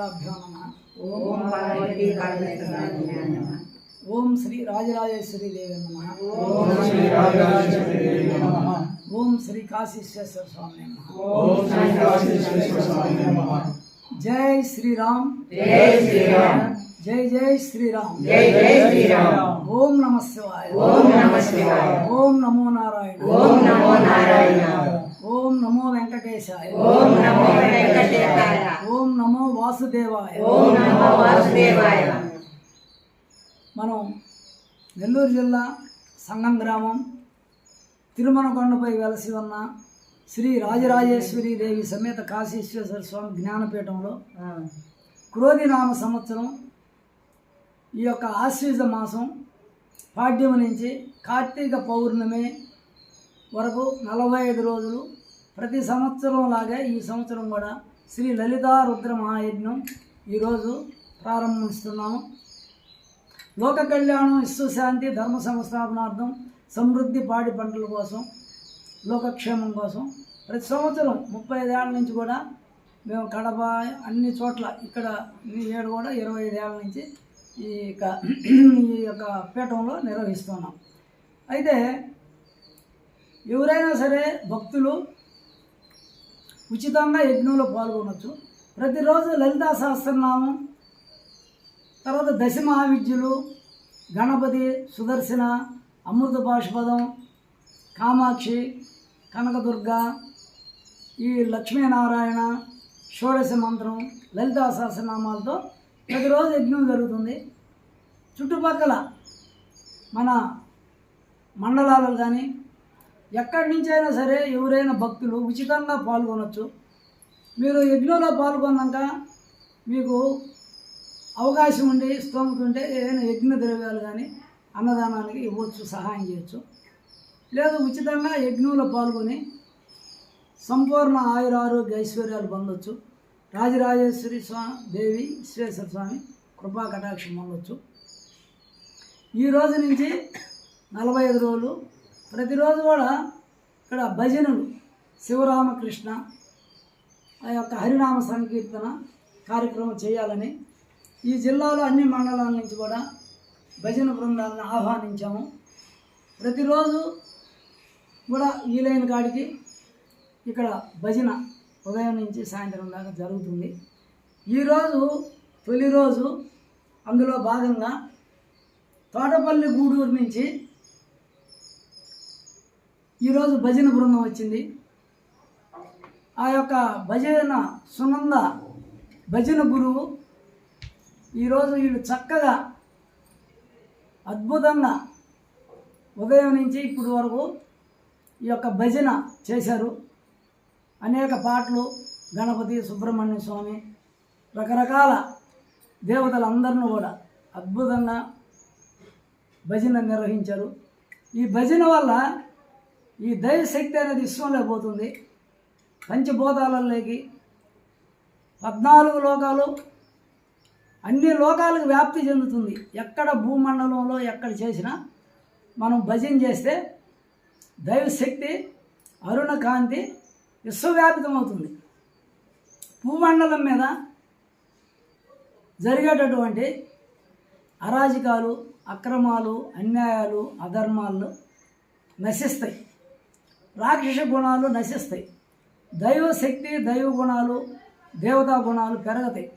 పరమేశ్వరాభ్యో నమః. ఓం పార్వతీ పరమేశ్వరాభ్యో నమః. ఓం శ్రీ రాజరాజేశ్వరి దేవి నమః. ఓం శ్రీ రాజరాజేశ్వరి దేవి నమః. ఓం శ్రీ కాశీశ్వర స్వామి నమః. ఓం శ్రీ కాశీశ్వర స్వామి నమః. జై శ్రీరామ్, జై శ్రీరామ్, జై జై శ్రీరామ్, జై జై శ్రీరామ్. ఓం నమః శివాయ, ఓం నమః శివాయ, ఓం నమో నారాయణ, ఓం నమో నారాయణ, ఓం నమో వెంకటేశాయ, ఓం నమో వెంకటేశాయ, ఓం నమో వాసుదేవాయ. ఓం నమో వాసుదేవాయ. మనం నెల్లూరు జిల్లా సంగం గ్రామం తిరుమల కొండపై వెలసి ఉన్న శ్రీ రాజరాజేశ్వరి దేవి సమేత కాశీశ్వర స్వామి జ్ఞానపీఠంలో క్రోధినామ సంవత్సరం ఈ యొక్క ఆశ్వీజ మాసం పాడ్యము నుంచి కార్తీక పౌర్ణమి వరకు 45 రోజులు ప్రతి సంవత్సరం లాగే ఈ సంవత్సరం కూడా శ్రీ లలితా రుద్ర మహాయజ్ఞం ఈరోజు ప్రారంభిస్తున్నాము. లోక కళ్యాణం, విశ్వశాంతి, ధర్మ సంస్థాపనార్థం, సమృద్ధి, పాడి పంటల కోసం, లోకక్షేమం కోసం ప్రతి సంవత్సరం 35 ఏళ్ళ నుంచి కూడా మేము కడప అన్ని చోట్ల ఇక్కడ ఈ ఏడు కూడా 25 ఏళ్ళ నుంచి ఈ యొక్క పీఠంలో నిర్వహిస్తున్నాం. అయితే ఎవరైనా సరే భక్తులు ఉచితంగా యజ్ఞంలో పాల్గొనవచ్చు. ప్రతిరోజు లలితా సహస్రనామం, తర్వాత దశ మహావిద్యులు, గణపతి, సుదర్శన, అమృత పాశుపదం, కామాక్షి, కనకదుర్గ, ఈ లక్ష్మీనారాయణ, షోడశ మంత్రం, లలితా సహస్రనామాలతో ప్రతిరోజు యజ్ఞం జరుగుతుంది. చుట్టుపక్కల మన మండలాలు కానీ ఎక్కడి నుంచైనా సరే ఎవరైనా భక్తులు ఉచితంగా పాల్గొనవచ్చు. మీరు యజ్ఞంలో పాల్గొన్నాక మీకు అవకాశం ఉండి స్తోమత ఉంటే ఏదైనా యజ్ఞ ద్రవ్యాలు కానీ అన్నదానానికి ఇవ్వచ్చు, సహాయం చేయొచ్చు. లేదు ఉచితంగా యజ్ఞంలో పాల్గొని సంపూర్ణ ఆయురారోగ్య ఐశ్వర్యాలు పొందొచ్చు. రాజరాజేశ్వరి దేవి విశ్వేశ్వర స్వామి కృపా కటాక్షం పొందొచ్చు. ఈ రోజు నుంచి 45 రోజులు ప్రతిరోజు కూడా ఇక్కడ భజనలు, శివరామకృష్ణ ఆ యొక్క హరినామ సంకీర్తన కార్యక్రమం చేయాలని ఈ జిల్లాలో అన్ని మండలాల నుంచి కూడా భజన బృందాలను ఆహ్వానించాము. ప్రతిరోజు కూడా వీలైన కాడికి ఇక్కడ భజన ఉదయం నుంచి సాయంత్రం దాకా జరుగుతుంది. ఈరోజు తొలి రోజు, అందులో భాగంగా తోటపల్లి గూడూరు నుంచి ఈరోజు భజన బృందం వచ్చింది. ఆ యొక్క భజన సునంద భజన గురువు ఈరోజు వీళ్ళు చక్కగా అద్భుతంగా ఉదయం నుంచి ఇప్పటి వరకు ఈ యొక్క భజన చేశారు. అనేక పాటలు, గణపతి, సుబ్రహ్మణ్య స్వామి, రకరకాల దేవతలందరినీ కూడా అద్భుతంగా భజన నిర్వహించారు. ఈ భజన వల్ల ఈ దైవశక్తి అనేది విశ్వంలో పోతుంది. పంచభూతాలలోకి 14 లోకాలు, అన్ని లోకాలకు వ్యాప్తి చెందుతుంది. ఎక్కడ భూమండలంలో ఎక్కడ చేసినా మనం భజన చేస్తే దైవశక్తి అరుణ కాంతి విశ్వవ్యాపితం అవుతుంది. భూమండలం మీద జరిగేటటువంటి అరాజకాలు, అక్రమాలు, అన్యాయాలు, అధర్మాలు నశిస్తాయి. రాక్షస గుణాలు నశిస్తాయి. దైవశక్తి, దైవ గుణాలు, దేవతా గుణాలు పెరుగుతాయి.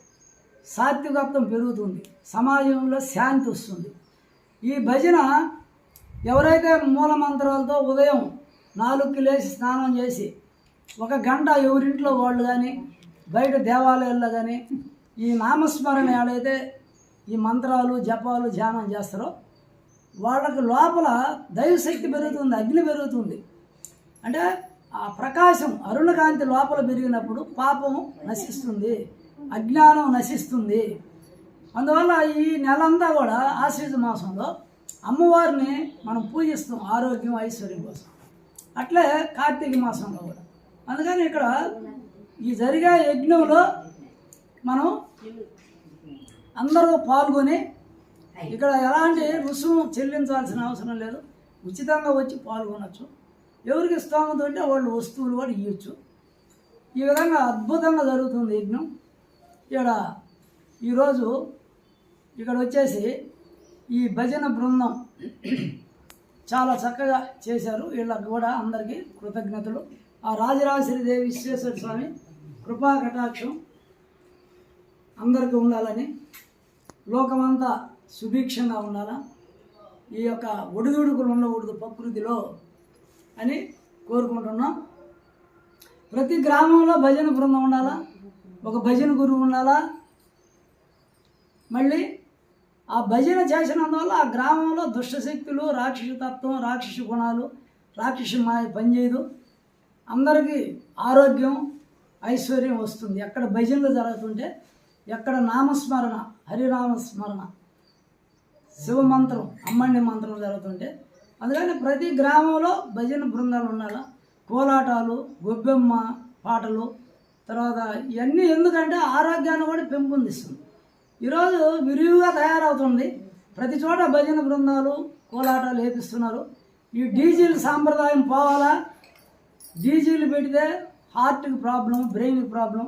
సాత్వికత్వం పెరుగుతుంది. సమాజంలో శాంతి వస్తుంది. ఈ భజన ఎవరైతే మూలమంత్రాలతో ఉదయం 4కి లేచి స్నానం చేసి 1 గంట ఎవరింట్లో వాళ్ళు కానీ బయట దేవాలయాల్లో కానీ ఈ నామస్మరణ ఏడైతే ఈ మంత్రాలు, జపాలు, ధ్యానం చేస్తారో వాళ్ళకి లోపల దైవశక్తి పెరుగుతుంది, అగ్ని పెరుగుతుంది. అంటే ఆ ప్రకాశం, అరుణకాంతి లోపల పెరిగినప్పుడు పాపం నశిస్తుంది, అజ్ఞానం నశిస్తుంది. అందువల్ల ఈ నెలంతా కూడా ఆశ్వీజ మాసంలో అమ్మవారిని మనం పూజిస్తాం ఆరోగ్యం, ఐశ్వర్యం కోసం. అట్లే కార్తీక మాసంలో కూడా. అందుకని ఇక్కడ ఈ జరిగే యజ్ఞంలో మనం అందరూ పాల్గొని ఇక్కడ ఎలాంటి రుసుము చెల్లించాల్సిన అవసరం లేదు. ఉచితంగా వచ్చి పాల్గొనవచ్చు. ఎవరికి స్తోమత ఉంటే వాళ్ళు వస్తువులు కూడా ఇవ్వచ్చు. ఈ విధంగా అద్భుతంగా జరుగుతుంది యజ్ఞం. ఇక్కడ ఈరోజు ఇక్కడ వచ్చేసి ఈ భజన బృందం చాలా చక్కగా చేశారు. వీళ్ళకి కూడా అందరికీ కృతజ్ఞతలు. ఆ రాజరాజేశ్వరీదేవి విశ్వేశ్వర స్వామి కృపా కటాక్షం అందరికీ ఉండాలని, లోకమంతా సుభిక్షంగా ఉండాలా, ఈ యొక్క ఒడిదుడుకులు ఉండకూడదు ప్రకృతిలో అని కోరుకుంటున్నాం. ప్రతి గ్రామంలో భజన బృందం ఉండాలా, ఒక భజన గురువు ఉండాలా. మళ్ళీ ఆ భజన చేసినందువల్ల ఆ గ్రామంలో దుష్టశక్తులు, రాక్షస తత్వం, రాక్షస గుణాలు, రాక్షస మాయ పనిచేయదు. అందరికీ ఆరోగ్యం, ఐశ్వర్యం వస్తుంది. ఎక్కడ భజనలు జరుగుతుంటే, ఎక్కడ నామస్మరణ, హరినామస్మరణ, శివమంత్రం, అమ్మణ్ణి మంత్రం జరుగుతుంటే, అందుకని ప్రతి గ్రామంలో భజన బృందాలు ఉండాలి. కోలాటాలు, గొబ్బెమ్మ పాటలు, తర్వాత ఇవన్నీ ఎందుకంటే ఆరోగ్యాన్ని కూడా పెంపొందిస్తుంది. ఈరోజు విరివిగా తయారవుతుంది. ప్రతి చోట భజన బృందాలు, కోలాటాలు వేపిస్తున్నారు. ఈ డీజిల్ సాంప్రదాయం పోవాలా. డీజిల్ పెడితే హార్ట్కి ప్రాబ్లం, బ్రెయిన్కి ప్రాబ్లం.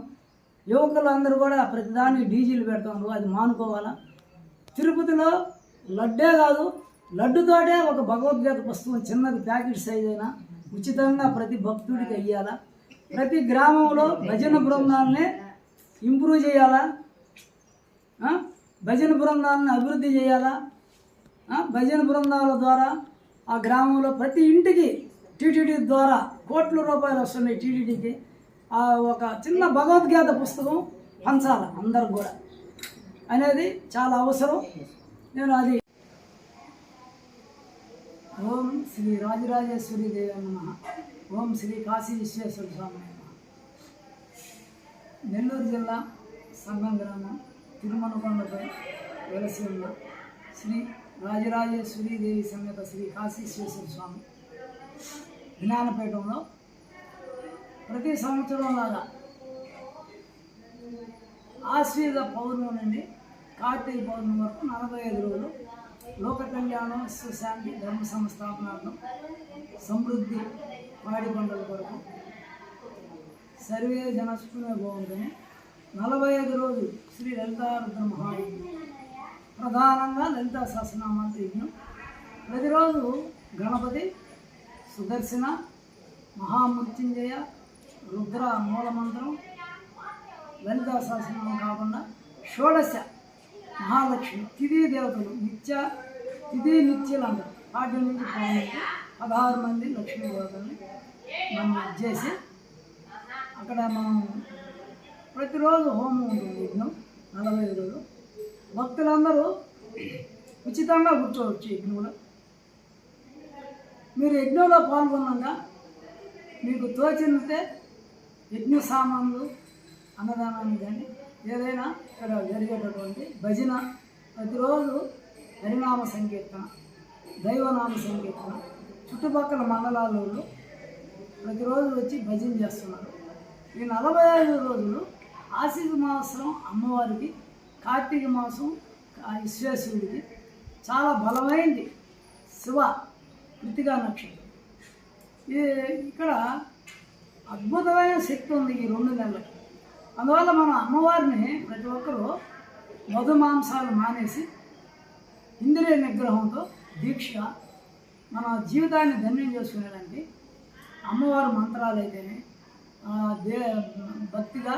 యువకులు అందరూ కూడా ప్రతిదానికి డీజిల్ పెడుతున్నారు. అది మానుకోవాలా. తిరుపతిలో లడ్డే కాదు, లడ్డుతోటే ఒక భగవద్గీత పుస్తకం చిన్నది ప్యాకెట్ సైజ్ అయినా ఉచితంగా ప్రతి భక్తుడికి అయ్యాలా. ప్రతి గ్రామంలో భజన బృందాలని ఇంప్రూవ్ చేయాలా, భజన బృందాలను అభివృద్ధి చేయాలా. భజన బృందాల ద్వారా ఆ గ్రామంలో ప్రతి ఇంటికి టీటీడీ ద్వారా కోట్ల రూపాయలు వస్తున్నాయి. టీటీడీకి ఒక చిన్న భగవద్గీత పుస్తకం పంచాలి అందరికి కూడా అనేది చాలా అవసరం. నేను అది ఓం శ్రీ రాజరాజేశ్వరి దేవి నమః, ఓం శ్రీ కాశీ విశ్వేశ్వర స్వామి నమః. నెల్లూరు జిల్లా సంగం గ్రామం తిరుమలకొండపై వెలసి ఉన్న శ్రీ రాజరాజేశ్వరి దేవి సమేత శ్రీ కాశీ విశ్వేశ్వర స్వామి జ్ఞానపీఠంలో ప్రతి సంవత్సరం లాగా ఆశ్వీజ పౌర్ణమి నుండి కార్తీక పౌర్ణమి వరకు 45 రోజులు లోక కళ్యాణం, సుశాంతి, ధర్మ సంస్థాపనార్థం, సమృద్ధి, పాడి పంటల కొరకు సర్వే జనస్పునే బాగుంటుంది. 45 రోజులు శ్రీ లలితారుద్ర మహాయజ్ఞం, ప్రధానంగా లలితా సహస్రనామాల యజ్ఞం. ప్రతిరోజు గణపతి, సుదర్శన, మహామృత్యుంజయ, రుద్ర మూలమంత్రం, లలితా సహస్రనామం కాకుండా షోడశ మహాలక్ష్మి, తిథి దేవతలు, తిథి నిత్యులు అందరూ 4 నుంచి 16 మంది లక్ష్మీ దేవతల్ని మనం చేసి అక్కడ మనం ప్రతిరోజు హోమం ఉంటుంది. యజ్ఞం 45 రోజులు. భక్తులందరూ ఉచితంగా కూర్చోవచ్చు యజ్ఞంలో. మీరు యజ్ఞంలో పాల్గొన్నాక మీకు తోచితే యజ్ఞ సామాన్లు, అన్నదానాన్ని కానీ ఏదైనా ఇక్కడ జరిగేటటువంటి భజన, ప్రతిరోజు హరినామ సంకీర్తన, దైవనామ సంకీర్తన, చుట్టుపక్కల మండలాల్లో ప్రతిరోజు వచ్చి భజన చేస్తున్నారు. ఈ 45 రోజులు ఆశ్వీజ మాసం అమ్మవారికి, కార్తీక మాసం విశ్వేశ్వరుడికి చాలా బలమైంది. శివ కృతికా నక్షత్రం. ఇక్కడ అద్భుతమైన శక్తి ఉంది ఈ 2 నెలలకి. అందువల్ల మన అమ్మవారిని ప్రతి ఒక్కరూ మధు మాంసాలు మానేసి ఇంద్రియ నిగ్రహంతో దీక్ష మన జీవితాన్ని ధన్యం చేసుకునేదానికి అమ్మవారి మంత్రాలు అయితేనే భక్తిగా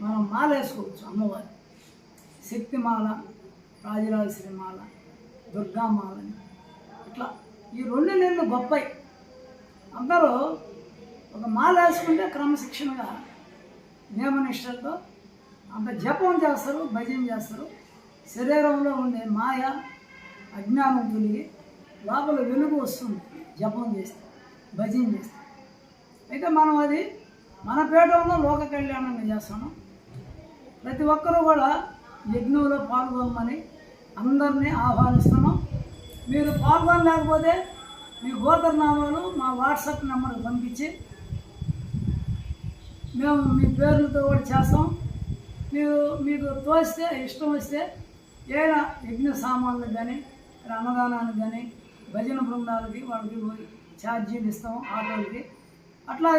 మనం మాల వేసుకోవచ్చు. అమ్మవారి శక్తిమాల, రాజరాజేశ్వరి మాల, దుర్గామాలని ఇట్లా ఈ 2 నెలలు గొప్పయి. అందరూ ఒక మాల వేసుకుంటే క్రమశిక్షణగా నియమనిష్టలతో అంత జపం చేస్తారు, భజన చేస్తారు. శరీరంలో ఉండే మాయ, అజ్ఞానం తొలిగి లోపల వెలుగు వస్తుంది జపం చేస్తే, భజన చేస్తే. అయితే మనం అది మన పీఠంలో లోక కళ్యాణంగా చేస్తున్నాం. ప్రతి ఒక్కరూ కూడా యజ్ఞంలో పాల్గొనమని అందరినీ ఆహ్వానిస్తున్నాం. మీరు పాల్గొనలేకపోతే మీ గోత్రనామాలు మా వాట్సాప్ నెంబర్కి పంపించి మేము మీ పేర్లతో కూడా చేస్తాం. మీకు తోస్తే, ఇష్టం వస్తే ఏదైనా యజ్ఞ సామాన్లకు కానీ, అన్నదానానికి కానీ, భజన బృందాలకి వాళ్ళకి ఛార్జీలు ఇస్తాం, ఆటోలకి. అట్లా